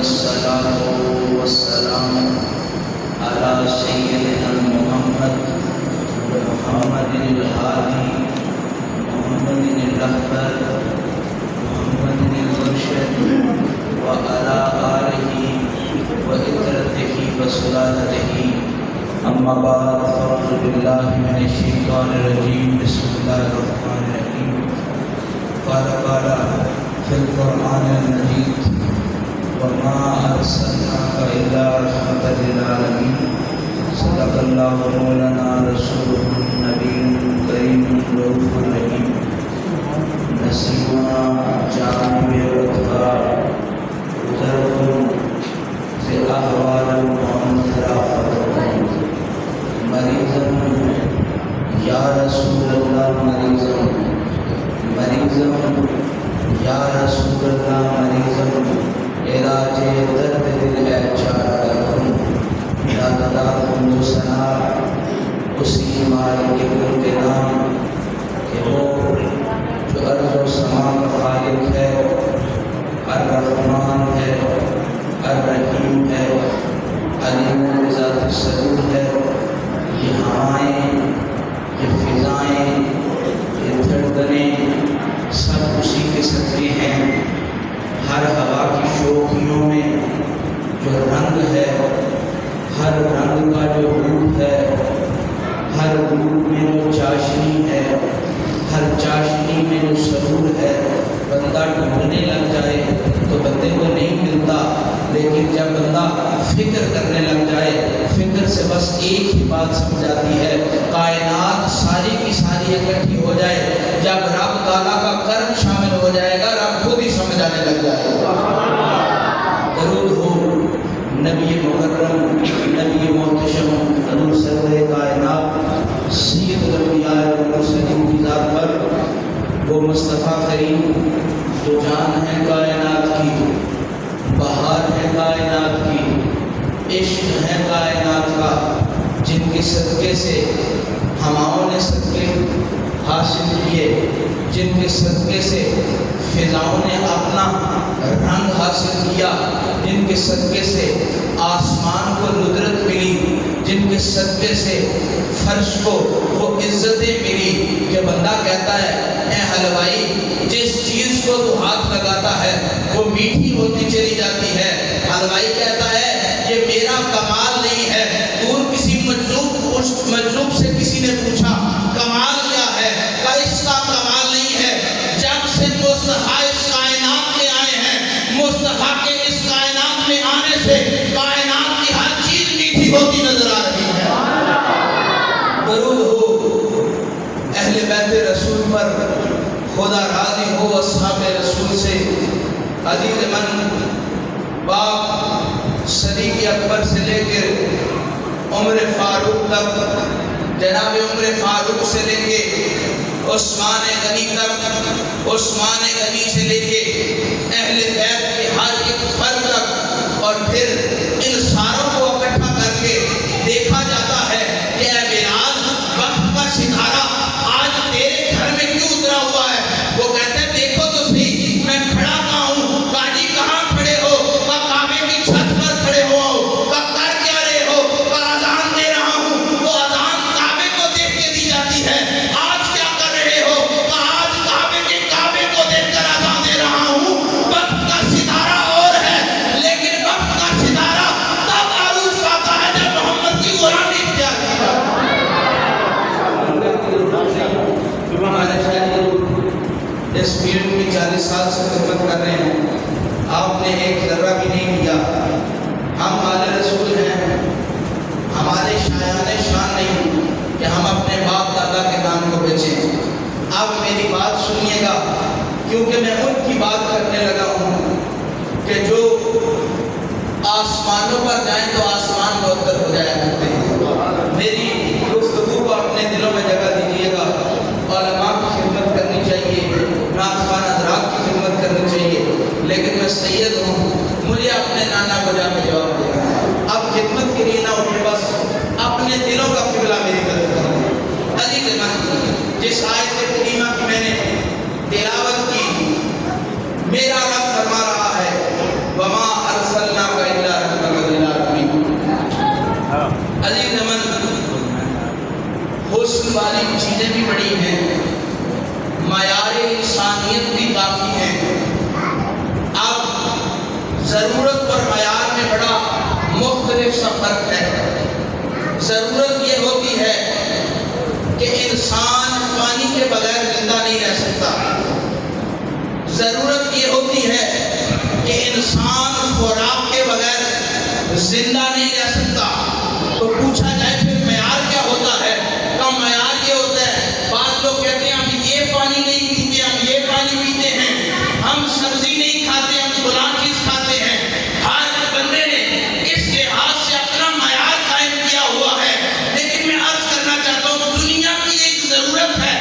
والصلاة والسلام على سيدنا محمد الهادي محمد الأحمد محمد المرشد وعلى آله وإترته وسلالته. أما بعد فأعوذ بالله من الشيطان الرجيم. بسم الله الرحمن الرحيم. قال في القرآن المجيد وما أرسلناك إلا رحمة للعالمين. صدق الله مولانا رسوله النبي الكريم الرؤوف الرحيم. نسيمنا جانب الأطهار وزركم في أحوال المؤمنة مریضاً یا رسول اللہ مریضاً یا رسول اللہ مریضاً علاج درد دل اے چارہ کن یا لدا کن سنا اسی مالک ملک نام کہ وہ جو ارض و سما کا خالق ہے، الرحمن ہے، الرحیم ہے، علیم بذات الصدور ہے. یہ ہوائیں، یہ فضائیں، یہ دھڑکنیں سب اسی کے صدقے ہیں. ہر ہوا کی شوخیوں میں جو رنگ ہے، ہر رنگ کا جو روپ ہے، ہر روپ میں جو چاشنی ہے، ہر چاشنی میں جو سرور ہے. بندہ ڈھونڈنے لگ جائے تو بندے کو نہیں ملتا، لیکن جب بندہ فکر کرنے لگ جائے، فکر سے بس ایک ہی بات سمجھ آتی ہے. کائنات ساری کی ساری اکٹھی ہو جائے، جب رب تعالیٰ کا کرم شامل ہو جائے گا، رب خود ہی سمجھ آنے لگ جائے گا. درود ہو نبی مکرم، نبی محتشم، حضور سرور کائنات سید الانبیاء والمرسلین کی ذات پر. وہ مصطفیٰ کریم جو جان ہے کائنات کی، بہار ہے کائنات کی، عشق ہے کائنات کا، جن کے صدقے سے ہواؤں نے صدقے حاصل کیے، جن کے صدقے سے فضاؤں نے اپنا رنگ حاصل کیا، جن کے صدقے سے آسمان کو ندرت ملی، جن کے صدقے سے فرش کو وہ عزتیں ملی کہ بندہ کہتا ہے اے حلوائی جس چیز کو تو ہاتھ لگاتا ہے وہ میٹھی ہوتی چلی جاتی ہے. حلوائی کہتا ہے یہ میرا کمال نہیں ہے. دور کسی مجذوب سے کسی نے پوچھا کمال کیا ہے؟ کہ اس کا کمال نہیں ہے. جب سے مصطفیٰ اس کائنات میں آئے ہیں، مصطفیٰ کے اس کائنات میں آنے سے کائنات کی ہر چیز میٹھی ہوتی نظر آ رہی ہے. درود ہو اہل بیت رسول پر، خدا راضی ہو اصحاب رسول سے. عزیز من باپ صدیق اکبر سے لے کر عمر فاروق تک، جناب عمر فاروق سے لے کے عثمان غنی تک، عثمان غنی سے لے کے اہل بیت کے ہر ایک فرد تک، اور پھر ان ساروں کو اکٹھا کر کے دیکھا جاتا ہے کہ اے بلال وقت کا ستارہ آج تیرے گھر میں کیوں اترا ہوا ہے؟ وہ کہتے ہیں دیکھو تو صحیح میں کھڑا کہاں ہوں. قاضی کہاں کھڑے ہو؟ کعبے کی چھت پر کھڑے ہو. کر کیا رہے ہو؟ اذان دے رہا ہوں. وہ اذان کعبے کو دیکھ کے دی جاتی ہے. آج کیا کر رہے ہو؟ آج کعبے کو دیکھ کر اذان دے رہا ہوں. وقت کا ستارہ اور ہے، لیکن وقت کا ستارہ تب عروج پاتا ہے جب محمد کی غلامی اختیار کی جائے. ہمارے شاید اس فیلڈ میں 40 سال سے خدمت کر رہے ہیں، آپ نے ایک ذرہ بھی نہیں کیا. ہم آل رسول ہیں، ہمارے شایان شان نہیں کہ ہم اپنے باپ دادا کے نام کو بیچیں. اب میری بات سنیے گا، کیونکہ میں ان کی بات کرنے لگا ہوں کہ جو آسمانوں پر جائیں تو آسمان معطل ہو جایا کرتے ہیں. میری گفتگو کو اپنے دلوں میں جگہ دیجیے گا. علماء کی خدمت کرنی چاہیے، نعت خوان حضرات کی خدمت کرنی چاہیے، لیکن میں سید ہوں، مجھے اپنے نانا کو جا کے جواب دینا ہے. اب خدمت کے لیے نہ اٹھے، بس اپنے دلوں کا قبلہ میری طرف کرنا. عزیز من جس آیت کریمہ کی میں نے تلاوت کی، میرا رب فرما رہا ہے وَمَا أَرْسَلْنَا والی چیزیں بھی بڑی ہیں، معیار انسانیت بھی کافی ہے۔ اب ضرورت اور معیار میں بڑا مختلف سا فرق ہے۔ ضرورت یہ ہوتی ہے کہ انسان پانی کے بغیر زندہ نہیں رہ سکتا۔ ضرورت یہ ہوتی ہے کہ انسان خوراک کے بغیر زندہ نہیں رہ سکتا۔ تو پوچھا جائے پھر معیار کیا ہوتا ہے؟ تو معیار یہ ہوتا ہے، بعض لوگ کہتے ہیں ہم یہ پانی نہیں پیتے، ہم یہ پانی پیتے ہیں، ہم سبزی نہیں کھاتے، ہم فلاں چیز کھاتے ہیں۔ ہر بندے نے اس لحاظ سے اپنا معیار قائم کیا ہوا ہے۔ لیکن میں عرض کرنا چاہتا ہوں، دنیا کی ایک ضرورت ہے،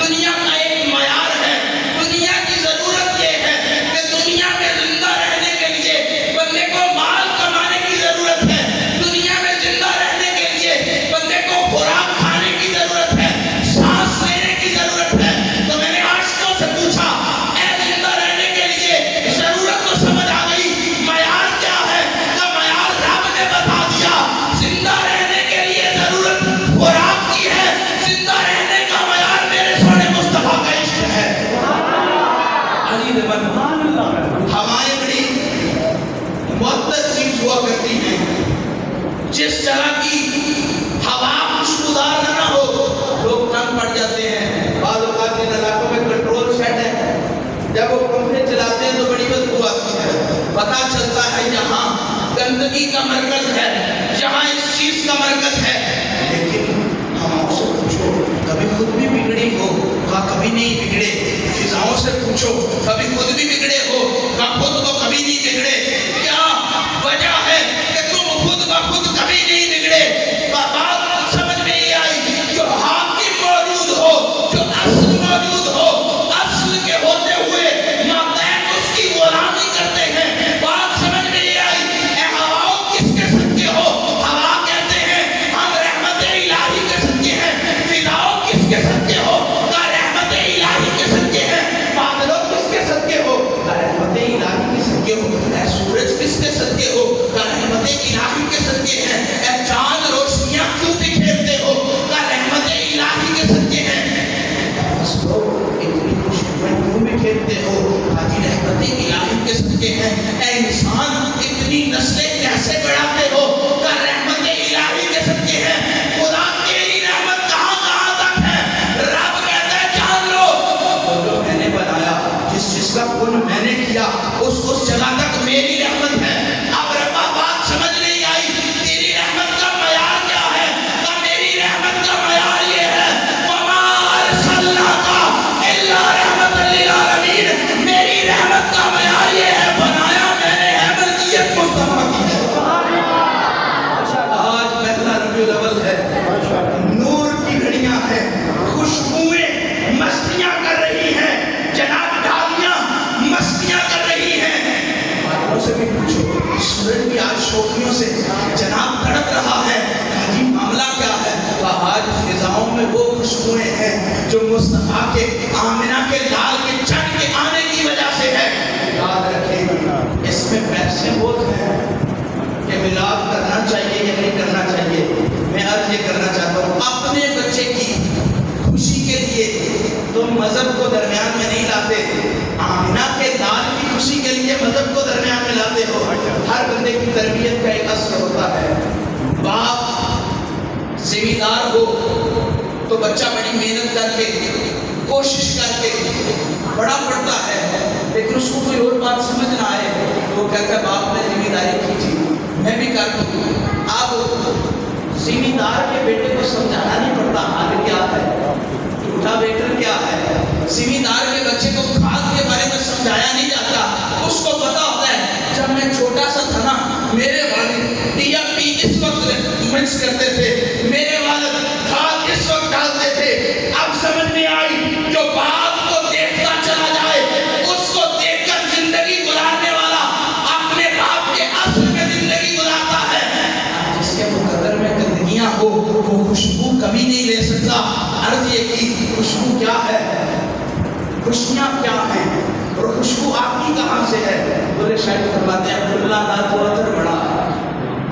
دنیا کا ایک معیار ہے۔ دنیا کی ضرورت یہ ہے کہ دنیا میں زندہ رہنے کے لیے بندے کو مال کمانے کی ضرورت ہے، دنیا میں زندہ رہنے کے لیے بندے کو خوراک کھانے کی ضرورت ہے، سانس لینے کی ضرورت ہے۔ تو میں نے عاشقوں سے پوچھا، اے زندہ رہنے کے لیے ضرورت تو سمجھ آ گئی، معیار کیا ہے؟ تو معیار رب نے بتا دیا، زندہ رہنے کے لیے ضرورت خوراک کی ہے، زندہ رہنے کا معیار میرے سونے مصطفیٰ کا عشق ہے۔ علی رحمت ہوائیں بڑی معطر چیز ہوا کرتی ہیں، جس طرح کی ہوا خوشبودار نہ ہو لوگ تنگ پڑ جاتے ہیں۔ بعض اوقات ان علاقوں میں کنٹرول شیڈ ہے، جب وہ پنکھے چلاتے ہیں تو بڑی بدبو آتی ہے، پتہ چلتا ہے یہاں گندگی کا مرکز ہے، یہاں اس چیز کا مرکز ہے۔ لیکن ہواؤں سے پوچھو، کبھی خود بھی بگڑی ہو؟ کہا کبھی نہیں بگڑے۔ فضاؤں سے پوچھو، کبھی خود بھی بگڑے ہو؟ کہا خود تو کبھی نہیں بگڑے۔ کیا وجہ ہے کہ تم خود بخود کبھی نہیں بگڑے؟ بات سمجھ میں یہ آئی، جو حاکم موجود ہو، جو اصل موجود ہو، اصل کے ہوتے ہوئے ماتحت اس کی غلامی کرتے ہیں۔ بات سمجھ میں یہ آئی، اے ہواؤں کس کے صدقے ہو؟ ہوا کہتے ہیں ہم رحمت الہی کے صدقے ہیں۔ فضاؤں کس کے صدقے ہو؟ کہا رحمت الہی کے صدقے ہیں۔ بادلوں کس کے صدقے ہو؟ کہا رحمت الہی کے صدقے ہو۔ اے سورج کس کے صدقے ہو؟ کہا رحمت الہی کے صدقے ہیں۔ اے چاند روشنیاں کیوں بکھیرتے ہو؟ کہا رحمت الہی کے صدقے ہیں۔ اتنی خوشبوئیں کیوں بکھیرتے ہو؟ کہا جی رحمت الہی کے صدقے ہیں۔ اے انسان اتنی نسلیں کیسے بڑھاتے ہو؟ کہا رحمت الہی کے صدقے ہیں۔ خدا تیری رحمت کہاں کہاں تک ہے؟ رب کہتا ہے جان لو، جو میں نے بنایا، جس کا کن میں نے کیا، اس جگہ تک میری رحمت ہے۔ اب ربا بات سمجھ نہیں آئی، تیری رحمت کا معیار کیا ہے؟ کہ میری رحمت کا معیار یہ ہے، وَمَا أَرْسَلْنَاكَ إِلَّا رَحْمَةً لِّلْعَالَمِينَ۔ میری رحمت کا معیار یہ ہے، بنایا میں نے ہے ملکیت مصطفیٰ کی ہے۔ آج پہلا ربیع الاول ہے، نور کی گھڑیاں ہیں، خوشبوئیں مستیاں کر رہی ہیں، جناب ڈالیاں مستیاں کر رہی ہیں۔ بادلوں سے بھی پوچھو، سورج بھی آج شوقیوں سے جناب تڑپ رہا ہے، جی معاملہ کیا ہے؟ آج فضاؤں میں وہ خوشبوئیں ہیں جو مصطفیٰ کے آمنہ کے لال کے چن کے آنے کی وجہ سے ہے۔ یاد رکھیں، اس میں پیسے بہت ہیں کہ ملاد کرنا چاہیے یا نہیں کرنا چاہیے۔ میں عرض یہ کرنا چاہتا ہوں، اپنے بچے کی خوشی کے لیے تم مذہب کو درمیان میں نہیں لاتے، آمنہ کے لال کی خوشی کے لیے مذہب کو درمیان میں لاتے ہو۔ ہر بندے کی تربیت کا ایک اثر ہوتا ہے۔ باپ زمیندار ہو تو بچہ بڑی محنت کر کے، کوشش کر کے بڑا پڑتا ہے، لیکن اس کو کوئی اور بات سمجھ نہ آئے تو وہ کہتا ہے باپ نے زمینداری کی تھی، میں بھی کر دوں۔ اب زمیندار کے بیٹے کو سمجھانا نہیں پڑتا حال کیا ہے، جھوٹا بیٹر کیا ہے۔ زمیندار کے بچے کو کھاد کے بارے میں سمجھایا نہیں جاتا، اس کو پتا ہوتا ہے جب میں چھوٹا سا تھا نا، میرے والد ڈی اے پی اس وقت مکس کرتے تھے، میرے والد کھاد اس وقت ڈالتے تھے۔ اب سمجھ میں آئی، جو باپ کو دیکھتا چلا جائے، اس کو دیکھ کر زندگی گزارنے والا اپنے باپ کے اصل میں زندگی گزارتا ہے۔ جس کے مقدر میں گندگیاں ہو وہ خوشبو کبھی نہیں لے سکتا۔ عرض یہ کی خوشبو کیا ہے، خوشیاں کیا ہیں، اور خوشبو آتی کہاں سے ہے؟ بولے شاید فرماتے ہیں عبداللہ دا تو عطر بڑا،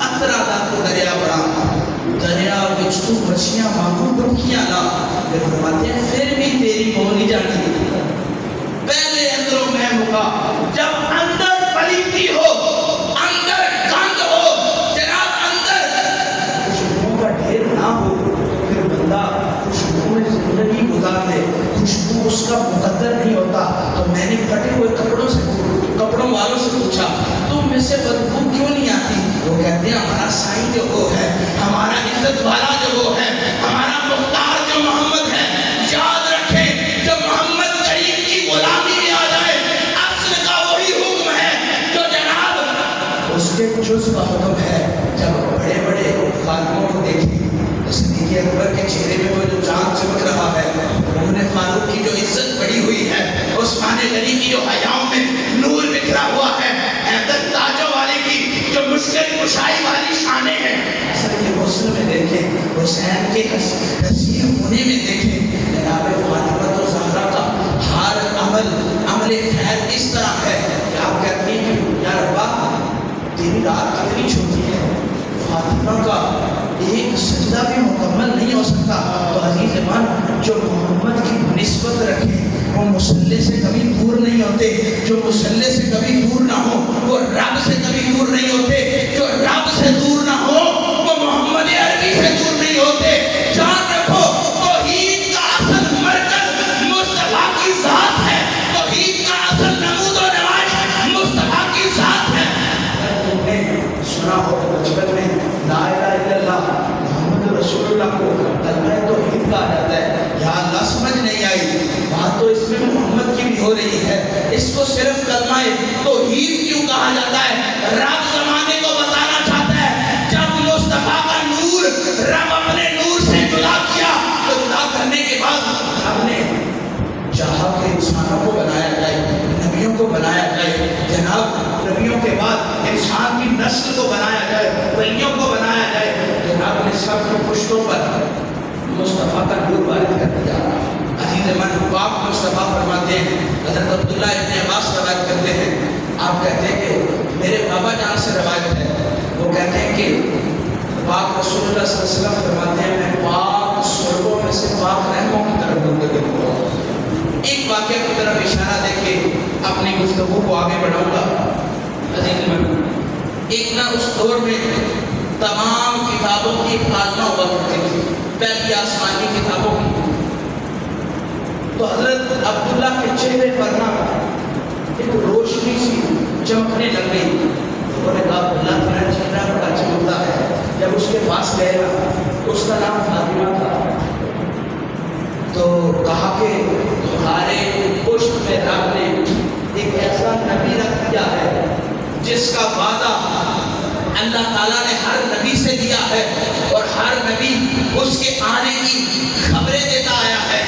عطرہ دا تو دریا بڑا، دریا دوستو مچھلیاں مانگو ڈبکیاں لا. پھر فرماتے ہیں پھر بھی تیری منہ نہیں جاتی. پہلے اندروں میں مکا. جب اندر پلیتی ہو, اندر گند ہو, جناب اندر خوشبو کا ڈھیر نہ ہو, پھر بندہ خوشبو میں زندگی گزار لے. خوشبو اس کا مقدر نہیں ہوتا. تو میں نے پھٹے ہوئے کپڑوں والوں سے پوچھا تم میں سے بدبو کیوں نہیں آتی؟ وہ کہتے ہیں ہمارا سائیں جو وہ ہے, ہمارا عزت والا جو وہ ہے, ہمارا مختار جو محمد ہے. یاد رکھیں جب محمد کریم کی غلامی میں آ جائے, اصل کا وہی حکم ہے جو جناب اس کے جز کا حکم ہے. جب بڑے بڑے خادموں کو دیکھیں, صدیق اکبر کے چہرے میں وہ جو چاند چمک رہا ہے, عمر فاروق کی جو عزت بڑی ہوئی ہے, عثمان غنی کی جو حیاؤں میں نور بکھرا ہوا ہے, حیدر تاجوں والے کی جو مشکل کشائی والی شانیں ہیں, اصل کے حسن میں دیکھیں, حسین کے حسین ہونے میں دیکھیں. جناب فاطمہ زہرا کا ہر عمل خیر اس طرح ہے کہ آپ کہتے ہیں کہ یا ربا تیری رات کتنی چھوٹی ہے, فاطمہ کا ایک سجدہ بھی مکمل نہیں ہو سکتا. تو عزیز من جو محمد کی نسبت رکھے وہ مصلی سے کبھی دور نہیں ہوتے, جو مصلی سے کبھی دور نہ ہو وہ رب سے کبھی دور نہیں ہوتے, جو رب سے دور نہ ہو وہ محمد عربی سے دور نہیں ہوتے. جان رکھو توحید کا اصل مرکز مصطفیٰ کی ذات ہے, توحید کا اصل نمود و نمائش مصطفیٰ کی ذات ہے. اگر تم نے سنا ہو بچپن میں لا الہ الا اللہ محمد رسول اللہ کو کلمہ توحید کہا جاتا ہے, یا اللہ سمجھ نہیں آئی بات تو اس میں محمد کی بھی ہو رہی ہے, اس کو صرف کلمہ توحید کیوں کہا جاتا ہے؟ رب زمانے کو بتانا چاہتا ہے جب مصطفیٰ کا نور رب اپنے نور سے جدا کیا تو جدا کرنے کے بعد رب نے چاہا کہ انسانوں کو بنایا جائے, نبیوں کو بنایا جائے, جناب نبیوں کے بعد انسان کی نسل کو بنایا جائے, ولیوں کو بنایا جائے. جناب نے سب کے پشتوں پر مصطفیٰ کا نور وارد کر دیا. عزیز من پاک مصطفیٰ فرماتے ہیں, حضرت عبداللہ ابن عباس روایت کرتے ہیں, آپ کہتے ہیں کہ میرے بابا جان سے روایت ہے, وہ کہتے ہیں کہ پاک رسول اللہ صلی اللہ علیہ وسلم فرماتے ہیں میں پاک سرگوں میں سے پاک رحموں کی طرف منتقل ہوا. ایک واقعہ کی طرف اشارہ دے کے اپنی گفتگو کو آگے بڑھاؤں گا. عزیز من ایک نہ اس دور میں تمام کتابوں کی مکالمہ ہوا کرتی تھی, پہلی آسمانی کتابوں کی. تو حضرت عبداللہ کے چہرے پر نہ ایک روشنی سی چمکنے لگ گئی. انہوں نے کہا عبداللہ تیرا چہرہ بڑا چمکتا ہے. جب اس کے پاس گئے نا, اس کا نام فاطمہ تھا, تو کہا کہ تمہارے پشت میں رب نے ایک ایسا نبی رکھ دیا ہے جس کا وعدہ اللہ تعالیٰ نے ہر نبی سے دیا ہے اور ہر نبی اس کے آنے کی خبریں دیتا آیا ہے.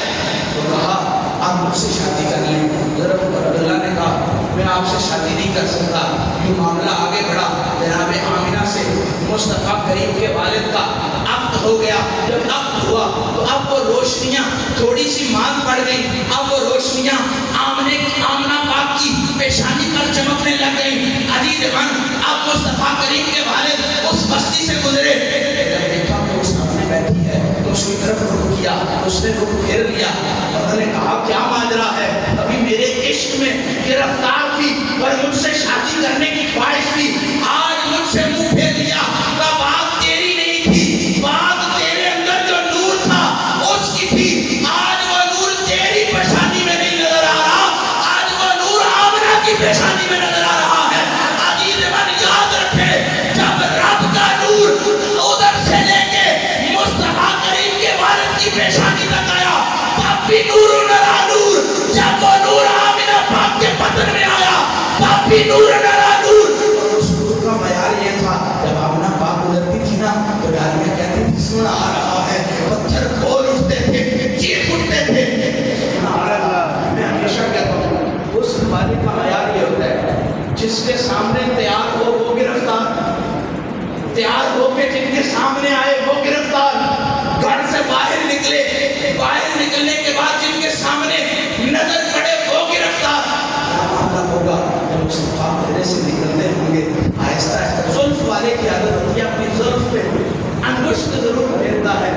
تو کہا آپ مجھ سے شادی کر لیں. حضرت عبداللہ نے کہا میں آپ سے شادی نہیں کر سکتا. یہ معاملہ آگے بڑھا, جناب آمینہ سے مصطفیٰ کریم کے والد کا عقد ہو گیا. جب عقد ہوا تو اب وہ روشنیاں تھوڑی سی مان پڑ گئی, اب وہ روشنیاں آمنہ پاک کی پیشانی پر چمکنے لگ گئی. عزیز من اب مصطفیٰ کریم کے والد اس بستی سے گزرے, جب دیکھا کہ اس سامنے بیٹھی ہے تو اس کی طرف رخ کیا, اس نے رخ پھیر لیا. انہوں نے کہا کیا ماجرا ہے؟ ابھی میرے عشق میں گرفتار تھی اور مجھ سے شادی کرنے کی خواہش تھی, آج مجھ سے منہ پھیر لیا. کا بات تیری نہیں تھی, بات تیرے اندر جو نور تھا اس کی تھی. آج وہ نور تیری پیشانی میں نہیں نظر آ رہا, آج وہ نور آمنہ کی پیشانی میں نظر آ رہا ہے. عزیز من یاد رکھے جب رب کا نور ادھر سے لے کے مصطفیٰ کریم کے والد کی پیشانی تک آیا, تب بھی نور نرا نور. جب وہ نور آمنہ پاک کے بدن میں آیا تب بھی نور نرا نور. اور اس نور کا معیار یہ تھا, جب آمنہ پاک گزرتی تھی نا تو ڈالیاں کہتی تھی سونا آ رہا ہے, پتھر کھول اٹھتے تھے, چیخ اٹھتے تھے, سونا آ رہا ہے. میں ہمیشہ کہتا ہوں اس والے کا معیار یہ ہوتا ہے جس کے سامنے تیار ہو وہ گرفتار, تیار ہو کے جن کے سامنے آئے وہ گرفتار. گھر سے باہر نکلے, باہر نکلنے کے بعد جن کے سامنے نظر پڑے وہ گرفتار. کیا معاملہ ہوگا جب مصطفیٰ میرے سے نکلتے ہوں گے آہستہ آہستہ. زلف والے کی عادت ہوتی ہے اپنی زلف پہ انگشت ضرور پھیرتا ہے,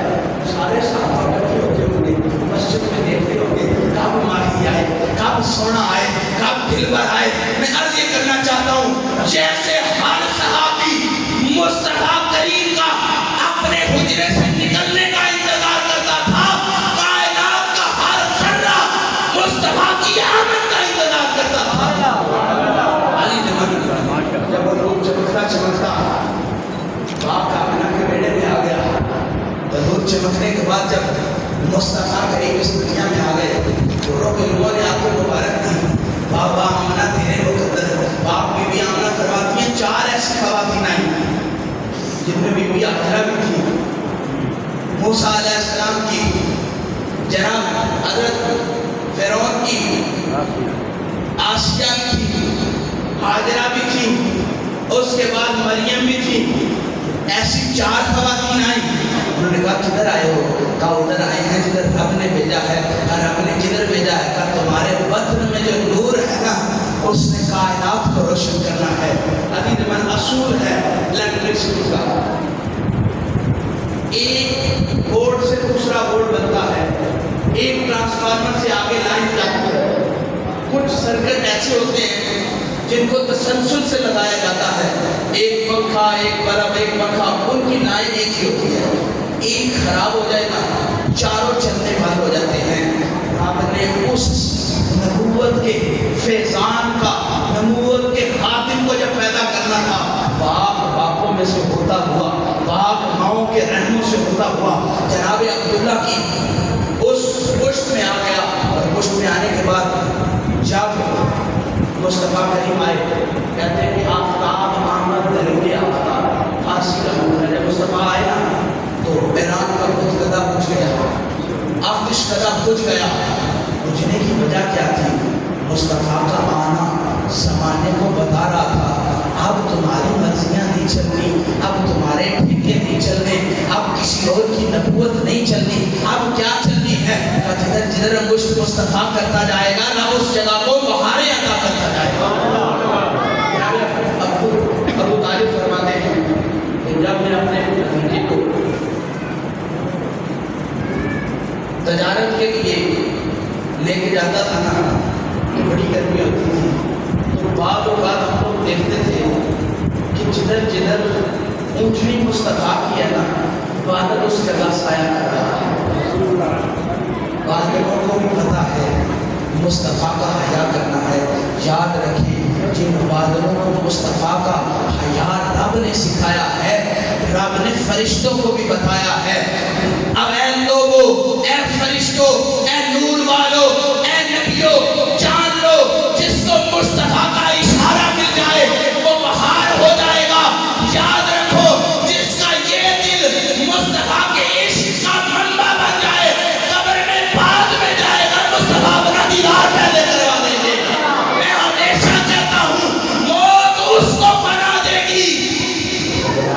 جیسے ہر صحابی مصطفیٰ کریم کا اپنے حجرے سے نکلنے کا انتظار کرتا تھا، کائنات کا ہر ذرہ مصطفیٰ کی آمد کا انتظار کرتا تھا۔ جب وہ روح چمکتا باپ کا اپنا کے بیڑے میں آ گیا، تو روح چمکنے کے بعد جب مصطفیٰ کریم اس دنیا میں آ گئے تو روح کے لوگوں نے آپ کو مبارک دی، بابا آمنہ تیرے مقدر، باپ بی بی آمنہ فرماتی ہیں 4 ایسی خواتین آئیں جن میں بی بی عذرا بھی تھی، موسیٰ علیہ السلام کی، جناب حضرت فرعون کی، آسیہ کی، حاجرہ بھی تھی، اس کے بعد مریم بھی تھی۔ ایسی 4 خواتین آئیں، انہوں نے کہا کدھر آئے ہو؟ کہا ادھر آئے ہیں جدھر رب نے بھیجا ہے۔ رب نے کدھر بھیجا ہے؟ کہا تمہارے بطن میں جو نور ہے نا اس نے کائنات کو روشن کرنا ہے۔ عزیز من اصول ہے الیکٹرسٹی کا، ایک بورڈ سے دوسرا بورڈ بنتا ہے، ایک ٹرانسفارمر سے آگے لائن جاتی ہے، کچھ سرکٹ ایسے ہوتے ہیں جن کو تسلسل سے لگایا جاتا ہے، ایک پنکھا، ایک بلب، ایک پنکھا، ان کی لائن ایک ہی ہوتی ہے، ایک خراب ہو جائے نا چاروں چلنے بند ہو جاتے ہیں۔ آپ نے اس نبوت کے فیضان کا، نبوت کے خاتم کو جب پیدا کرنا تھا، باپوں میں سے ہوتا ہوا، باپ ماؤں کے رحموں سے ہوتا ہوا جناب عبداللہ کی اس پشت میں آ گیا، اور پشت میں آنے کے بعد جب مصطفیٰ کریم آئے، کہتے ہیں کہ آفتاب آمد درود آفتاب، فارسی کا مطلب ہے جب مصطفیٰ آئے نا تو ایران کا بت کدہ بجھ گیا، آتش کدہ بجھ گیا۔ بجھنے کی وجہ کیا تھی؟ مصطفیٰ کا آنا زمانے کو بتا رہا تھا اب تمہاری مرضیاں نہیں چلنی، اب تمہارے ٹھیکے نہیں چلنے، اب کسی اور کی نبوت نہیں چلنی، اب کیا چلنی ہے؟ جدھر جدھر انگشت مصطفیٰ کرتا جائے گا نہ اس جگہ کو بہاریں عطا کرتا جائے گا۔ ابو طالب فرماتے ہیں کہ جب میں اپنے بھتیجے کو تجارت کے لیے لے کے جاتا تھا نا، بڑی گرمی ہوتی تھی، تو بعض اوقات ہم لوگ دیکھتے تھے کہ جدھر جدھر اونچنی مصطفیٰ کی ہے نا بادل اس جگہ سایہ کر رہا ہے۔ بعض لوگوں کو بھی پتہ ہے مصطفیٰ کا حیا کرنا ہے، یاد رکھیں جن بادلوں کو مصطفیٰ کا حیا رب نے سکھایا ہے، رب نے فرشتوں کو بھی بتایا ہے۔ اب اے لوگو، اے فرشتوں، اے نور والو، اے نبیوں، جان لو جس کو مصطفیٰ کا اشارہ مل جائے وہ بہار ہو جائے گا۔ یاد رکھو جس کا یہ دل مصطفیٰ کے عشق کا منبع بن جائے قبر میں بعد میں جائے گا مصطفیٰ اپنا دیدار پہلے کروا دیں گے۔ میں ہمیشہ کہتا ہوں موت اس کو بنا دے گی،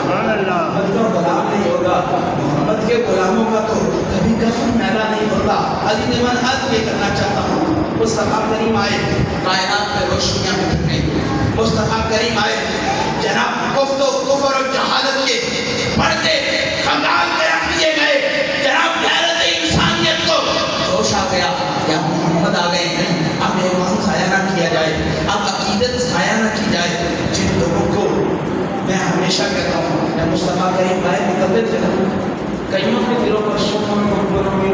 محمد کا غلام نہیں ہوگا، محمد کے غلاموں کا تو کبھی کفن میلا نہیں ہوتا۔ عزیز من عرض یہ کرنا چاہتا ہوں مصطفیٰ کریم آئے، کائنات میں روشنیاں بکھر گئی۔ مصطفیٰ کریم آئے، جناب کفر و جہالت کے پردے کھنگال کے رکھ دیے گئے، جناب غیرت انسانیت کو ہوش آ گیا کہ اب محمد آ گئے ہیں، اب ایمان ضائع نہ کیا جائے، اب عقیدت ضائع نہ کی جائے۔ جن لوگوں کو میں ہمیشہ کہتا ہوں میں مصطفیٰ کریم آئے نکلتے تھے نا، کئیوں کے دلوں پر شکر مقبولوں میں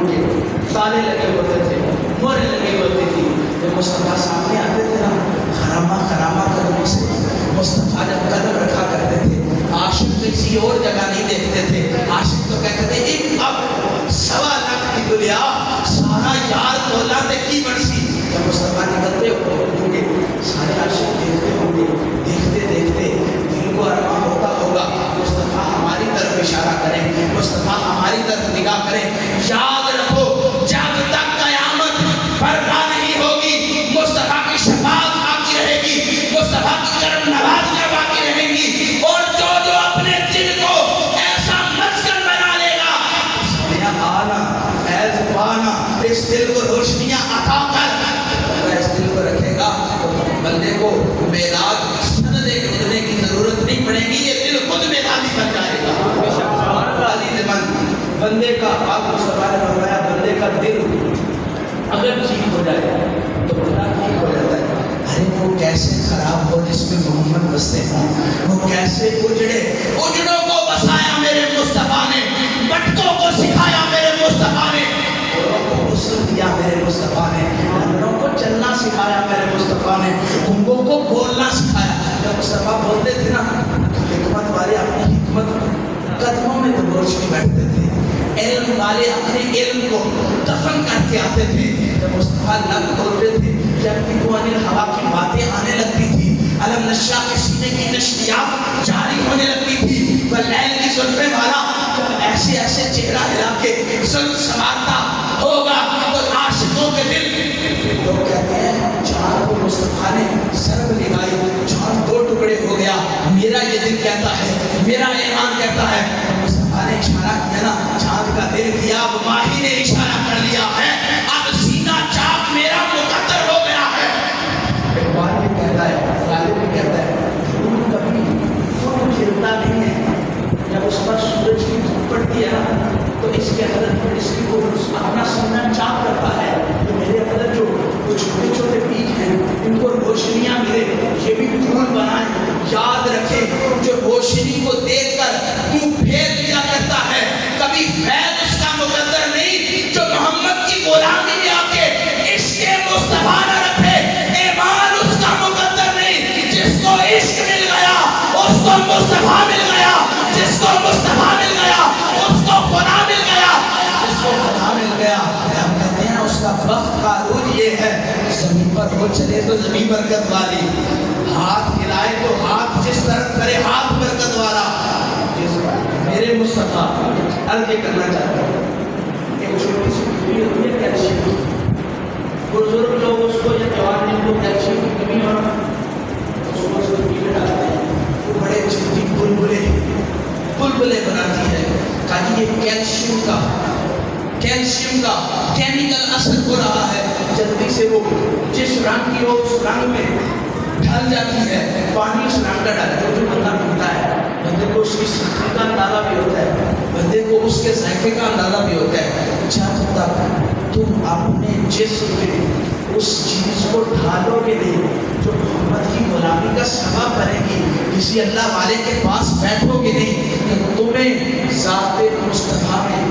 کے تالے لگے ہوتے تھے، مورے لگے ہوتی تھی۔ جب مصطفیٰ سامنے آتے تھے نا خرامہ خرامہ قدموں سے مصطفیٰ جب قدم رکھا کرتے تھے، عاشق کسی اور جگہ نہیں دیکھتے تھے، عاشق تو کہتے تھے ایک اب 1.25 لاکھ کی دنیا سارا یار دولت کی برسی۔ جب مصطفیٰ نکلتے ہوں گے سارے عاشق دیکھتے ہوں گے، دیکھتے دیکھتے دل کو ارمان ہوتا ہوگا مصطفیٰ ہماری طرف اشارہ کریں، مصطفیٰ ہماری طرف نگاہ کریں۔ یاد رکھو جب تک قیامت برپا نہیں ہوگی مصطفیٰ کی شفاعت باقی رہے گی، مصطفیٰ کی کرم نوازیاں باقی رہیں گی، اور جو جو اپنے دل کو ایسا مسکن بنا لے گا آنا فیض پانا، اس دل کو روشنیاں عطا کر، اس دل کو رکھے گا تو بندے کو میلاد سندے ڈھونڈنے کی ضرورت نہیں پڑے گی، یہ دل خود میلادی بن جائے گا۔ عزیز من بندے کا آپ مصطفیٰ نے فرمایا بندے کا دل اگر ٹھیک ہو جائے تو بندہ ٹھیک ہو جاتا ہے۔ ارے وہ کیسے خراب ہو جس میں محمد بستے ہوں، وہ کیسے اجڑوں کو بسایا میرے مصطفیٰ نے، بٹکوں کو سکھایا میرے مصطفیٰ نے، کو غسل دیا میرے مصطفیٰ نے، اندروں کو چلنا سکھایا میرے مصطفیٰ نے، گنگوں کو بولنا سکھایا۔ جب مصطفیٰ بولتے تھے نا، حکمت والے اپنی حکمت قدموں میں دبوچ کے بیٹھتے تھے، علم والے اپنے علم کو دفن کر کے آتے تھے۔ جب مصطفیٰ لب کھولتے تھے، جب ہوا کی باتیں آنے لگتی تھی، علم نشا کے سینے کی نشریات جاری ہونے لگتی تھی، واللیل کی زلفیں والا جب ایسے ایسے چہرہ ہلا کے زلف سنوارتا ہوگا تو عاشقوں کے دل، لوگ کہتے ہیں چاند کو مصطفیٰ نے ضرب لگائی، چاند دو ٹکڑے ہو گیا۔ میرا یہ دل کہتا ہے، میرا ایمان کہتا ہے، مصطفیٰ نے اشارہ کیا نا، چاند کا دل کیا، اب ماہی نے اشارہ کر لیا ہے، اب سینہ چاک میرا مقدر ہو گیا ہے۔ اقبال بھی کہتا ہے، غالب بھی کہتا ہے، دھول کبھی خود کھلتا نہیں ہے، جب اس پر سورج کی دھوپ پڑتی ہے نا تو اس کے اندر پر اس کی اپنا سینہ چاک کرتا ہے۔ تو میرے اندر جو چھوٹے چھوٹے بیج ہیں ان کو روشنیاں ملے، یہ بھی پھول بنائیں۔ یاد رکھے جو روشنی کو دیکھ کر منہ پھیر لیا کرتا ہے، کبھی فیض اس کا مقدر نہیں۔ جو محمد کی غلامی میں آ کے عشق مصطفیٰ نہ رکھے، ایمان اس کا مقدر نہیں۔ جس کو عشق مل گیا اس کو مصطفیٰ مل گیا، جس کو مصطفیٰ مل گیا اس کو خدا مل گیا، جس کو خدا مل گیا۔ ہم کہتے ہیں اس کا وقت کا عروج یہ ہے، زمین پر ہو چلے تو زمین برکت والی، ہاتھ ہلائے تو ہاتھ جس طرف کرے ہاتھ برکت والا۔ میرے مصطفیٰ عرض یہ کرنا چاہتا ہوں، ایک چھوٹی سی کمی ہوتی ہے کیلشیم کی، بزرگ لوگ اس کو یا جوان جن کو کیلشیم کی کمی ہو اس کو پینے ڈالتے ہیں، وہ بڑے چھوٹی بلبلے بناتی ہے۔ کہا جی یہ کیلشیم کا کیمیکل اثر ہو رہا ہے، جلدی سے وہ جس رنگ کی ہو اس رنگ میں ڈھل جاتی ہے، پانی اس رنگ کا ڈال جو بندہ پیتا ہے، بندے کو اس کی سختی کا اندازہ بھی ہوتا ہے، بندے کو اس کے ذائقے کا اندازہ بھی ہوتا ہے۔ جب تک تم اپنے جسم میں اس چیز کو ڈھالو گے نہیں جو محمد کی غلامی کا سبب بنے گی، کسی اللہ والے کے پاس بیٹھو گے نہیں، تو تمہیں ذات مصطفیٰ میں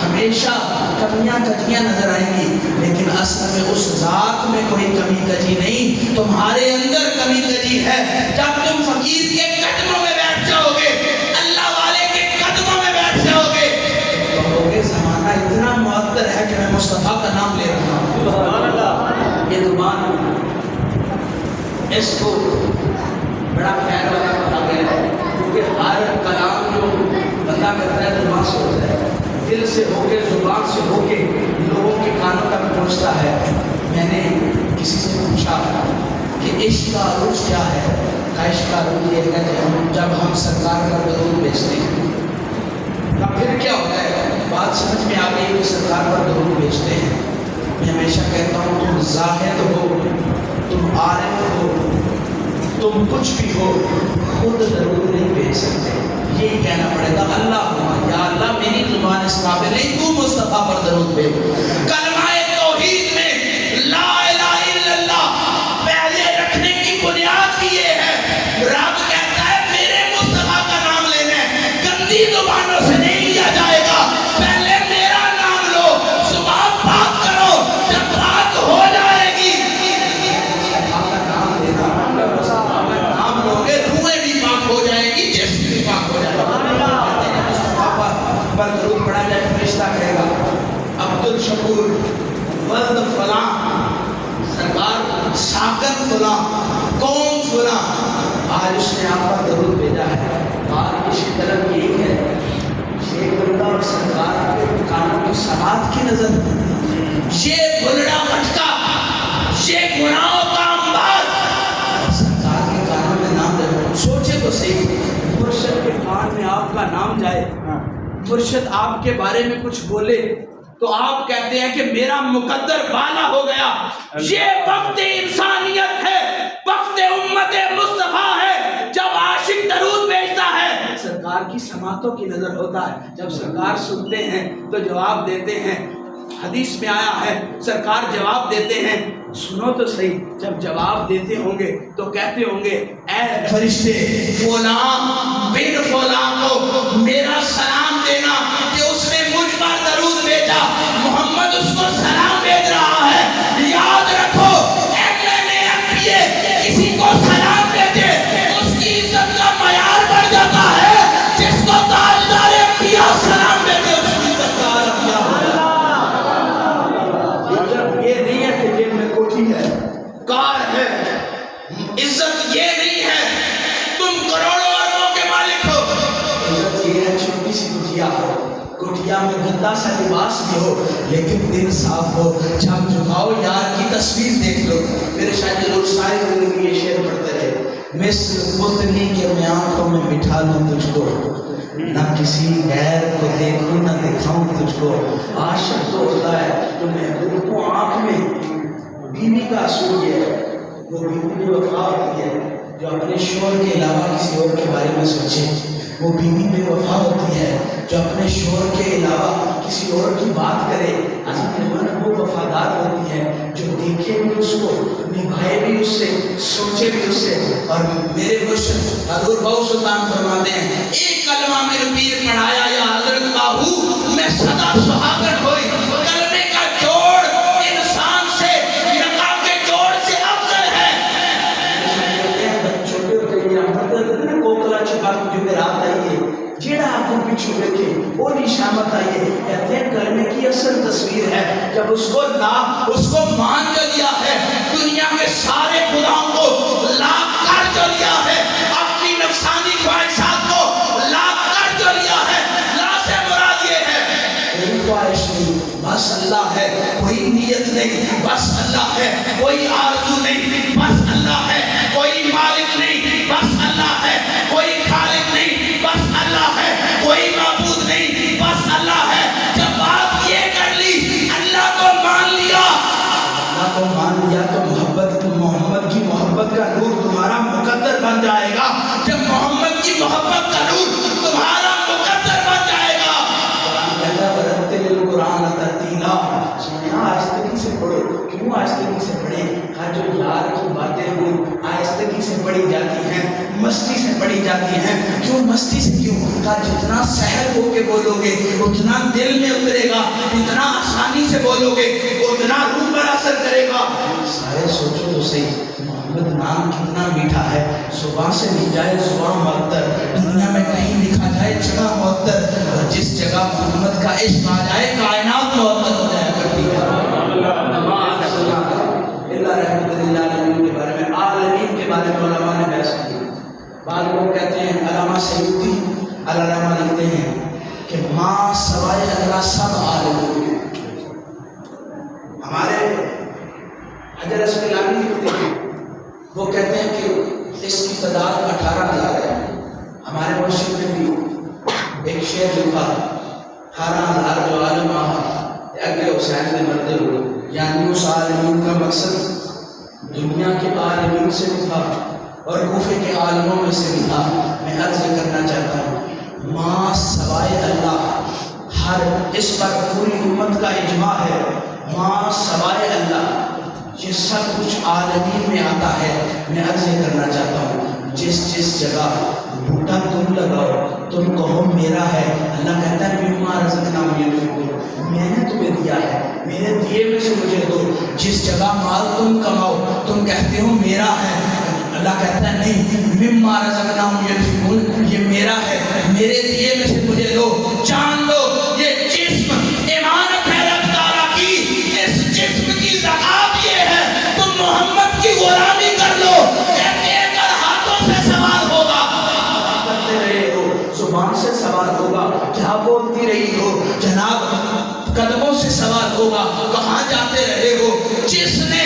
ہمیشہ کمیاں کجیاں نظر آئیں گی، لیکن اصل میں اس ذات میں کوئی کمی کجی نہیں، تمہارے اندر کمی کجی ہے۔ جب تم فقیر کے قدموں میں بیٹھ جاؤ گے، اللہ والے کے قدموں میں بیٹھ جاؤ گے، تو کہوگے زمانہ اتنا معطر ہے کہ میں مصطفیٰ کا نام لے رہا ہوں۔ سبحان اللہ۔ یہ زبان اس کو بڑا خیر والا کہا گیا ہے، کیونکہ ہر کلام جو بندہ کرتا ہے زبان سے ہوتا ہے، دل سے ہو کے زبان سے ہو کے لوگوں کے کانوں تک پہنچتا ہے۔ میں نے کسی سے پوچھا کہ عشق کا عروج کیا ہے؟ عشق کا عروج یہ ہے کہ جب ہم سرکار کا درود بھیجتے ہیں تب پھر کیا ہوتا ہے؟ بات سمجھ میں آ گئی کہ سرکار پر درود بھیجتے ہیں۔ میں ہمیشہ کہتا ہوں تم زاہد ہو، تم عارف ہو، تم کچھ بھی ہو، خود درود نہیں بھیج سکتے، یہی کہنا پڑے گا اللہ یا اللہ میری زبان اس قابل نہیں، تو مصطفیٰ پر درود بھیج۔ کلمہ توحید میں لا الہ الا اللہ پہلے رکھنے کی بنیاد یہ ہے، رب کہتا ہے میرے مصطفیٰ کا نام لینا ہے، گندی زبانوں سے نہیں لیا جائے گا، پہلے میرا نام لو، زبان پاک کرو، جب پاک ہو جائے گی مصطفیٰ کا نام لینا، مصطفیٰ کا نام لوگے روحیں بھی پاک ہو جائے گی، جسم بھی پاک ہو جائے گا۔ پر درود پڑھا جائے فرشتہ کہے گا عبد الشکور ولد فلاں، سرکار ساکت فلاں، قوم فلاں، آج اس نے آپ پر درود بھیجا ہے۔ بات اس کی طرف یہ ہے، یہ بندہ اور سرکار کے کانوں کی سماعت کی نظر، یہ بلڑا بٹکا، یہ گناہوں کا انبار، سرکار کے کانوں میں نام دے۔ سوچے تو صحیح، مرشد کے کان میں آپ کا نام جائے، مرشد آپ کے بارے میں کچھ بولے تو آپ کہتے ہیں کہ میرا مقدر بالا ہو گیا۔ یہ وقت انسانیت ہے، وقت امت مصطفیٰ ہے، جب عاشق درود بھیجتا ہے سرکار کی سماعتوں کی نظر ہوتا ہے، جب سرکار سنتے ہیں تو جواب دیتے ہیں حدیث میں آیا ہے سرکار جواب دیتے ہیں، سنو تو صحیح، جب جواب دیتے ہوں گے تو کہتے ہوں گے اے فرشتے فلاں بن فلاں کو میرا سلام دینا کہ اس نے مجھ پر درود بھیجا، محمد اس کو سلام بھیج رہا ہے۔ یاد رکھو کسی کو سلام بھیجے اس کی عزت کا معیار بڑھ جاتا ہے، جس کو تاجدار انبیاء سلام بھیجے اس کی عزت کا عالم کیا ہوگا۔ عزت یہ نہیں ہے کہ جیب میں کوٹھی ہے، کار ہے، عزت یہ نہیں ہے تم کروڑوں اربوں کے مالک ہو، عزت یہ ہے چھوٹی سی کٹیا ہو، کٹیا میں گندا سا لباس بھی ہو لیکن دل صاف ہو، جب جھکاؤ یار کی تصویر دیکھ لو۔ میرے شاید لوگ ساری زندگی یہ شعر پڑھتے رہے، مثل پتلی کے میں آنکھوں میں بٹھا لوں تجھ کو، نہ کسی غیر کو دیکھوں نہ دکھاؤں تجھ کو۔ عاشق تو ہوتا ہے تو محبوب کو آنکھ میں، بیوی کا اصول یہ ہے، وہ بیوی بے وفا ہوتی ہے جو اپنے شوہر کے علاوہ کسی اور کے بارے میں سوچے، وہ بیوی بے وفا ہوتی ہے جو اپنے شوہر کے علاوہ کسی اور کی بات کرے، وہ وفادار ہوتی ہے جو دیکھے بھی اس کو، نبھائے بھی اس سے، سوچے بھی اس سے۔ اور میرے مرشد حضور بہو سلطان فرماتے ہیں ایک کلمہ میرے پیر پڑھایا یا حضرت باہو میں سدا سہاگن ہوئی، کلمے کا جوڑ انسان سے یقا کے جوڑ سے افضل ہے۔ چھوٹے ہوتے ہیں مطلب کوکلا چھپا کے جمعرات آئیے جیڑا آپ کو پیچھو دیکھے وہ نشامت آئیے، کہتے ہیں کرنے کی اصل تصویر ہے جب اس کو اس کو مان جو لیا ہے، دنیا کے سارے خداؤں کو لاکھ کر جو لیا ہے، اپنی نفسانی خواہشات کو لاکھ کر جو لیا ہے، لا سے مراد یہ ہے کوئی خواہش نہیں بس اللہ ہے، کوئی نیت نہیں بس اللہ ہے، کوئی آرزو نہیں بس اللہ ہے، کوئی مالک نہیں بس اللہ ہے، کوئی خالق نہیں بس اللہ ہے، کوئی معبود نہیں بس اللہ ہے۔ جب آپ یہ کر لی اللہ کو مان لیا، اللہ کو مان لیا تو محمد کی محبت کا نور تمہارا مقدر بن جائے گا۔ جب محمد کی محبت کا نور تمہارا مقدر بن جائے گا، قرآن کہتا ہے ورتل القرآن ترتیلا، آہستگی سے پڑھو۔ کیوں آہستگی سے پڑھیں؟ ہر جو یار کی باتیں ہوں آہستگی سے پڑھی جاتی ہیں، مستی سے پڑھی جاتی ہیں۔ کیوں مستی سے؟ کیوں؟ کہا جتنا سہل ہو کے بولو گے اتنا دل میں اترے گا، جتنا آسانی سے بولو گے اتنا روح پر اثر کرے گا۔ سارے سوچو تو صحیح، محمد نام کتنا میٹھا ہے، صبح سے لی جائے زبان معطر، دنیا میں کہیں لکھا جائے جگہ معطر، اور جس جگہ محمد کا عشق آ جائے کائنات معطر ہو جایا کرتی ہے۔ اللہ رحمت للعالمین کے بارے میں، عالمین کے بارے میں علماء نے بحث کی۔ بعض لوگ کہتے ہیں، علامہ سیوطی علامہ لکھتے ہیں کہ ماں سوائے اللہ سب عالمین۔ ہمارے حجر اسقلانی لکھتے ہیں، وہ کہتے ہیں کہ اس کی تعداد 18,000 ہے۔ ہمارے مرشد نے بھی ایک شعر لکھا، 18,000 جو عالم آہا اگلے حسین نے مردے ہوئے، یعنی اس عالمین کا مقصد دنیا کے عالمین سے بھی تھا اور کوفے کے عالموں میں سے بھی تھا۔ میں عرض کرنا چاہتا ہوں ماں سوائے اللہ، ہر اس پر پوری امت کا اجماع ہے، ماں سوائے اللہ یہ سب کچھ عالمین میں آتا ہے۔ میں عرض کرنا چاہتا ہوں جس جگہ بوٹا تم لگاؤ تم کہو میرا ہے، اللہ کہتا ہے مما رزقناہم ينفقون، میں نے تمہیں دیا ہے، میرے دیے میں سے مجھے دو۔ جس جگہ مال تم کماؤ تم کہتے ہو میرا ہے، اللہ کہتا ہے نہیں، مما رزقناہم ينفقون، یہ میرا ہے، میرے دیے میں سے مجھے دو۔ جان دو یہ جسم امانت ہے رب تعالیٰ کی، اس جسم کی زکات یہ ہے تم محمد کی غلامی کر لو۔ ہاتھوں سے سوال ہوگا، کرتے رہے ہو، زبان سے سوال ہوگا، کیا بولتی رہی ہو جناب، قدموں سے سوال ہوگا، کہاں جاتے رہے ہو۔ جس نے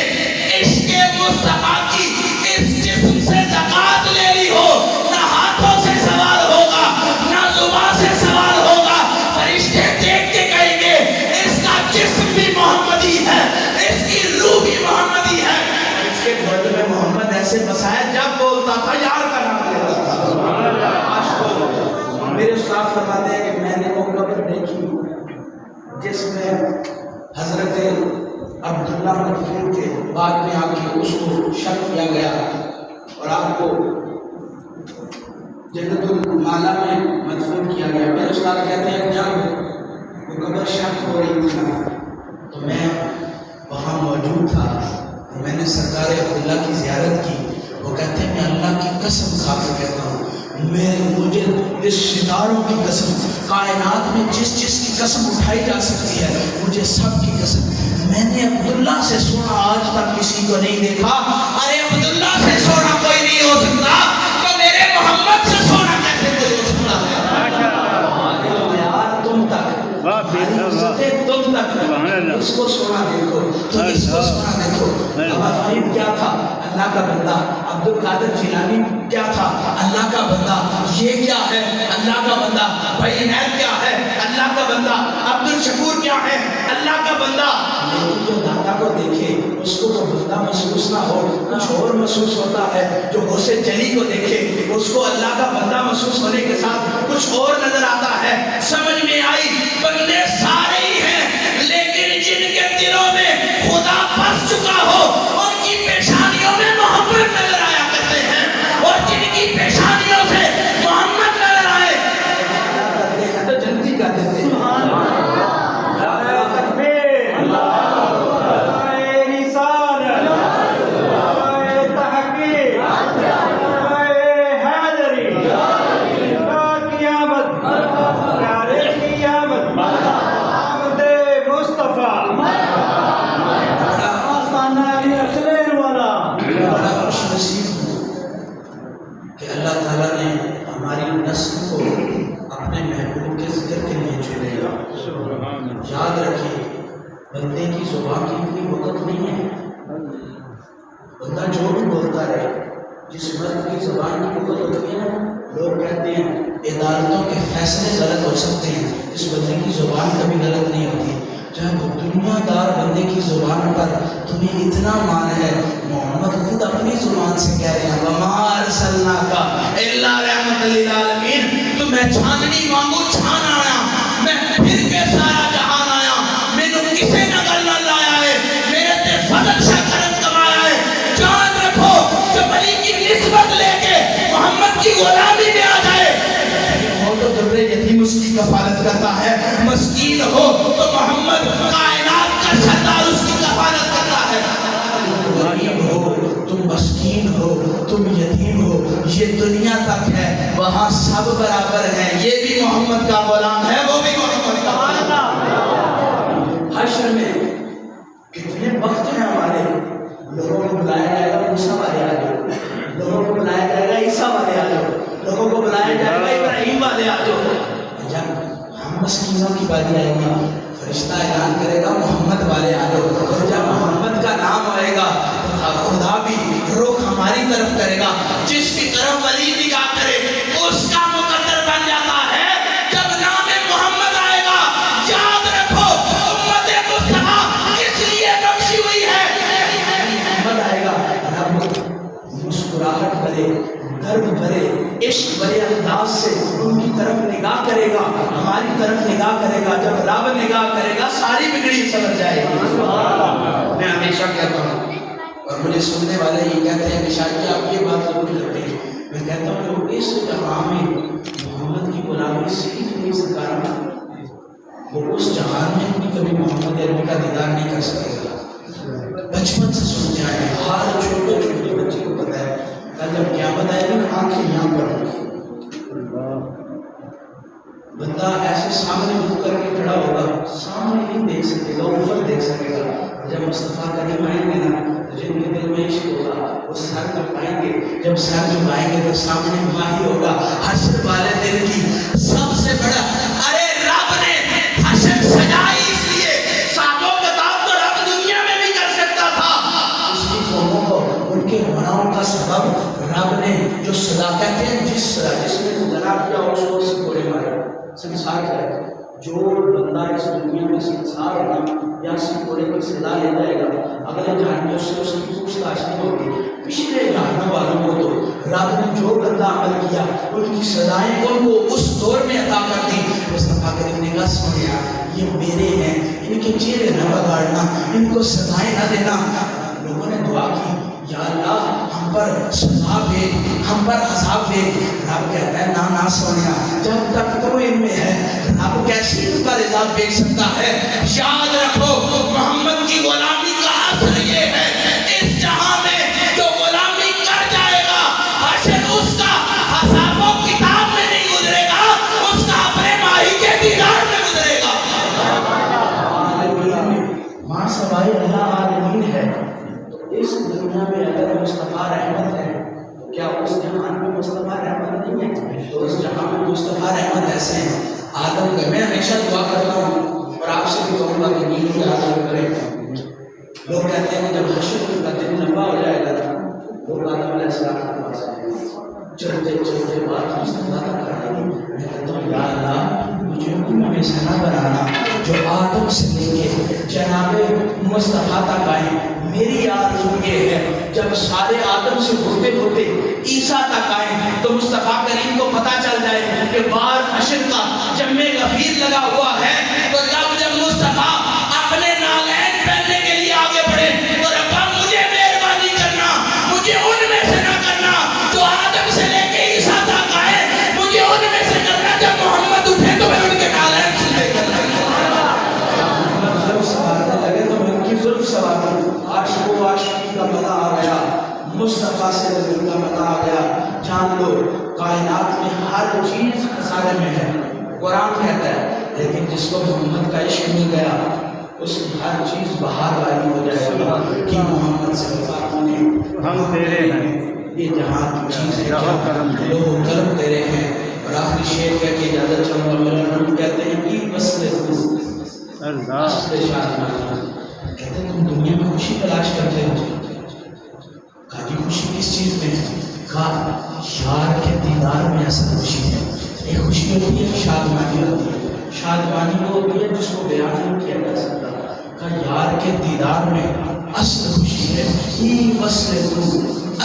عشق مصطفیٰ کی اس جسم سے زکات لے لی ہو، نہ ہاتھوں سے سوال ہوگا نہ زبان سے سوال ہوگا، فرشتے دیکھ کے کہیں گے اس کا جسم بھی محمدی ہے، اس کی روح بھی محمدی ہے۔ اس کے گھر میں محمد ایسے بسایا جب بولتا تھا یار کا نام لیتا تھا۔ میرے استاد فرماتے ہیں کہ میں نے وہ قبر دیکھی جس میں حضرت عبداللہ مدفون کے بعد میں آ کے اس کو شک کیا گیا اور آپ کو جنت المالا میں مدفون کیا گیا. میرے استاد کہتے ہیں جب وہ قبر شک ہو رہی تھی تو میں وہاں موجود تھا اور میں نے سرکار عبداللہ کی زیارت کی. وہ کہتے ہیں میں اللہ کی قسم کھا کے کہتا ہوں مجھے اس ستاروں کی قسم, کائنات میں جس کی قسم اٹھائی جا سکتی ہے مجھے سب کی قسم, میں نے عبداللہ سے سونا آج تک کسی کو نہیں دیکھا. ارے عبداللہ سے سونا کوئی نہیں ہو سکتا تو میرے محمد سے سونا کیسے کوئی ہو سکتا ہے یار. تم تک تم تک اس کو سونا دیکھو, تو اس کو سونا دیکھو. بابا فرید کیا تھا؟ اللہ کا بندہ. عبد القادر جیلانی کیا تھا؟ اللہ کا بندہ. یہ کیا ہے؟ اللہ کا بندہ. بھائی عنایت کیا ہے؟ اللہ کا بندہ. عبد الشکور کیا ہے؟ اللہ کا بندہ. لیکن جو داتا کو دیکھے اس کو تو بندہ محسوس نہ ہو, کچھ اور محسوس ہوتا ہے. جو غوث جلی کو دیکھے اس کو اللہ کا بندہ محسوس ہونے کے ساتھ کچھ اور نظر آتا ہے. سمجھ میں آئی؟ بندے سارے ہی ہیں لیکن جن کے دلوں میں خدا بس چکا ہو ان کی پیشانیوں میں محمد نظر آیا کرتے ہیں, اور جن کی پیشانیوں سے محمد نظر آئے کرتے ہیں تو جنتی کا دیتے ہیں. یاد رکھیں بندے کی زبان کی اتنی وقت نہیں ہے. بندہ جو بھی بولتا رہے, جس مرد کی زبان کی وقت ہوتی ہے نا, لوگ کہتے ہیں عدالتوں کے فیصلے غلط ہو سکتے ہیں, اس بندے کی زبان کبھی غلط نہیں ہوتی. جب دنیا دار بندے کی زبان پر تمہیں اتنا مان ہے, محمد خود اپنی زبان سے کہہ رہے ہیں وما ارسلناک الا رحمۃ للعالمین. تو میں چھاننی مانگو چھان آیا, میں پھر کے سارا جہان آیا, مینوں کسے نظر نہ لایا ہے, میرے تے فضل سے کرم کمایا ہے. جان رکھو جو ولی کی نسبت لے کے محمد کی غلامی میں آ جائے, ہو تو در یتیم اس کی کفالت کرتا ہے, مسکین ہو تو محمد کائنات کا سردار اس کی کفالت کرتا ہے. غریب ہو تم, مسکین ہو تم, یتیم ہو, یہ دنیا تک ہے, وہاں سب برابر ہیں. یہ بھی محمد کا غلام ہے, وہ بھی محمد کا غلام. حشر میں کتنے وقت ہیں ہمارے, لوگوں کو بلایا جائے گا موسیٰ والے آ جاؤ, لوگوں کو بلایا جائے گا عیسیٰ والے آ جاؤ, لوگوں کو بلایا جائے گا ابراہیم والے آ جاؤ. جب ہم مسکینوں کی باری آئے گی فرشتہ اعلان کرے گا محمد والے آ جاؤ, اور جب محمد کا نام آئے گا خدا بھی رخ ہماری طرف کرے گا. جس کی طرف ولی نگاہ کرے اس کا مقدر بن جاتا ہے. جب نام محمد آئے گا یاد رکھو امت مصطفیٰ اس لیے بخشی ہوئی ہے. محمد آئے گا, رب مسکراہٹ بھرے, درد بھرے, عشق بھرے انداز سے ان کی طرف نگاہ کرے گا, ہماری طرف نگاہ کرے گا. جب رب نگاہ کرے گا ساری بگڑی سمجھ جائے گی. میں ہمیشہ کہتا ہوں اور مجھے سننے والے یہ کہتے ہیں کہ شاید آپ یہ بات ضرور کرتے ہیں, میں کہتا ہوں کہ اس جہاں میں محمد کی غلامی صرف نہیں سکھانا, وہ اس جہان میں بھی کبھی محمد عربی کا دیدار نہیں کر سکے گا. بچپن سے سنتے آئے ہیں, ہر چھوٹے چھوٹے بچے کو پتہ ہے کل جب قیامت آئے گی آنکھیں یہاں پر ہوں گی, بندہ ایسے سامنے منہ کر کے کھڑا ہوگا, سامنے نہیں دیکھ سکے گا, اوپر دیکھ سکے گا. جب مصطفیٰ کریم آئیں گے نا, جن کے دل میں عشق ہوگا وہ سر جھکائیں گے, جب سر جھکائیں گے تو سامنے ماہی ہوگا. حشر والے دن کی سب سے بڑا, ارے رب نے حشر سجائی اس لیے, ساتوں کتاب تو رب دنیا میں بھی کر سکتا تھا. اس کی قوموں کو ان کے گناہوں کا سبب رب نے جو سزا کہتے ہیں جس نے زنا کیا اس کو سکوڑے مارے, سنسار کرے. جو بندہ اس دنیا میں سنسار ہوگا یا سکوڑے کی سزا لے جائے گا, اگلے جہان میں اس سے اس کی پوچھ تاچھ نہیں ہوگی. پچھلے جہان والوں کو تو رب نے جو گندا عمل کیا ان کی سزائیں ان کو اس دور میں عطا کر دی. مصطفیٰ کریم نے کہا سنیا یہ میرے ہیں, ان کے چہرے نہ بگاڑنا، ان کو سزائیں نہ دینا۔ لوگوں نے دعا کی یا اللہ ہم پر سزا بھیج، ہم پر عذاب بھیج۔ رب کہتا ہے نہ سونیا، جب تک تو ان میں ہے رب کیسے ان پر عذاب بھیج سکتا ہے؟ یاد رکھو محمد کی غلامی کا اثر یہ ہے، اس جہاں میں جو غلامی کر جائے گا حشر اس کا حساب و کتاب میں نہیں گزرے گا، اس کا اپنے ماہی کے دیدار میں گزرے گا۔ عالمین ماں سوائے اللہ عالمین ہے، اس دنیا میں اگر مصطفیٰ رحمت ہے تو کیا اس جہان میں مصطفیٰ رحمت نہیں ہے؟ تو اس جہان میں مصطفیٰ رحمت ایسے ہیں۔ آدم کا میں ہمیشہ دعا کرتا ہوں اور آپ سے بھی کہوں گا کہ نیند یاد کریں۔ لوگ کہتے ہیں کہ جب حشر کا دن لمبا ہو جائے گا لوگ آدم علیہ السلام کے پاس آئیں گے، چلتے چلتے بات مصطفیٰ تک کریں گے۔ میں کہتا ہوں یا اللہ مجھے ان میں سے نہ بنانا جو آدم سے لے کے جناب مصطفیٰ تک آئیں۔ میری آرزو یہ ہے جب سارے آدم سے ہوتے ہوتے عیسیٰ تک آئیں تو مصطفیٰ کریم کو پتہ چل جائے کہ بار حشر کا جمع غفیر لگا ہوا ہے۔ تو جب مصطفیٰ اپنے نالین پہننے کے لیے آگے بڑھے تو ربا مجھے مہربانی کرنا، مجھے ان میں سے نہ کرنا جو آدم سے لے کے عیسیٰ تک آئے، مجھے ان میں سے کرنا جب محمد اٹھے تو میں ان کے نالین سے لے کر لگے تو میں ان کی ظلم سوار عاشق و عاشقی کا مزہ آ گیا، مصطفیٰ سے رضی کا مزہ آ گیا۔ جان لو کائنات میں ہر چیز خسارے میں ہے، قرآن کہتا ہے، لیکن جس کو محمد کا عشق مل گیا اس کی ہر چیز بہار والی ہو جائے گا کہ محمد سے وفا ہونے ہم تیرے ہیں، یہ جہاں کی چیز ہے لوگ کرم تیرے ہیں۔ اور آخری شعر کہہ کے اجازت چاہوں گا، میرا نام کہتے ہیں کہ وصل اللہ اصل شادمانی۔ کہتے ہیں تم دنیا میں خوشی تلاش کرتے ہو، کہا کہ خوشی کس چیز میں ہے؟ کہا یار کے دیدار میں اصل خوشی ہے۔ ایک خوشی ہوتی ہے، ایک شادمانی ہوتی ہے۔ شادمانی وہ ہوتی ہے جس کو بیان نہیں کیا جا سکتا۔ کہا یار کے دیدار میں اصل خوشی ہے، ہی وصل تو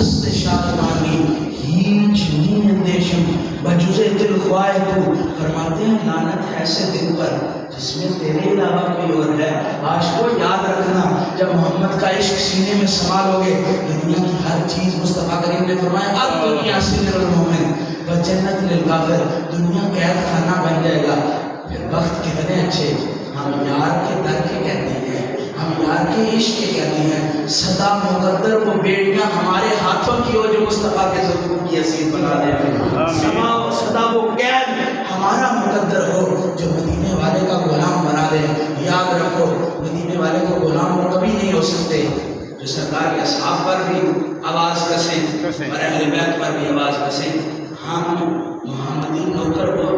اصل شادمانی، ہیچ نہیں اندیشم بجوزے دل خواہ تو۔ فرماتے ہیں لعنت ایسے دل پر جس میں تیرے علاوہ کوئی اور ہے۔ عاشقو یاد رکھنا جب محمد کا عشق سینے میں سما لوگے دنیا کی ہر چیز، مصطفیٰ کریم نے فرمایا اب دنیا سجن المومن و جنت للکافر، دنیا قید خانہ بن جائے گا۔ پھر وقت کتنے اچھے، ہم یار کے در کے کہتے ہیں، ہم یار کے عشق کے کہتے ہیں۔ صدا مقدر وہ بیڑیاں ہمارے ہاتھوں کی ہو جو مصطفیٰ کے زلفوں کی اسیر بنا دے، صدا وہ قید ہمارا مقدر ہو جو مدینے والے کا غلام بنا دے۔ یاد رکھو مدینے والے کو غلام وہ کبھی نہیں ہو سکتے جو سرکار کے اصحاب پر بھی آواز کسیں اور اہل بیت پر بھی آواز کسیں۔ ہم محمدی نوکر ہو،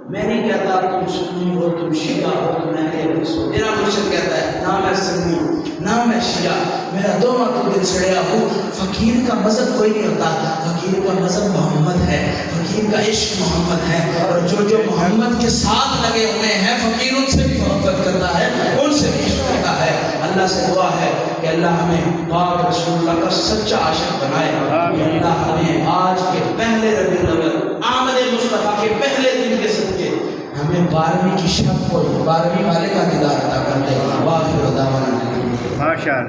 میں نہیں کہتا تم سنی ہو، تم شیعہ ہو، تم اہل حدیث ہو۔ میرا مرشد کہتا ہے نہ میں سنی ہوں نہ میں شیعہ، میرا دونوں تو دل سڑیا ہوں۔ فقیر کا مذہب کوئی نہیں ہوتا، فقیر کا مذہب محمد ہے، فقیر کا عشق محمد ہے۔ اور جو محمد کے ساتھ لگے ہوئے ہیں فقیر ان سے بھی محبت کرتا ہے، ان سے بھی عشق کرتا ہے۔ اللہ سے دعا ہے کہ اللہ ہمیں پاک رسول اللہ کا سچا عاشق بنائے۔ اللہ ہمیں آج کے پہلے ربیع الاول آمد مصطفیٰ کے پہلے دن کے صدقے ہمیں 12ویں کی شب کو 12ویں والے کا دیدار عطا کر دے۔ واخر دعوانا ماشاء اللہ۔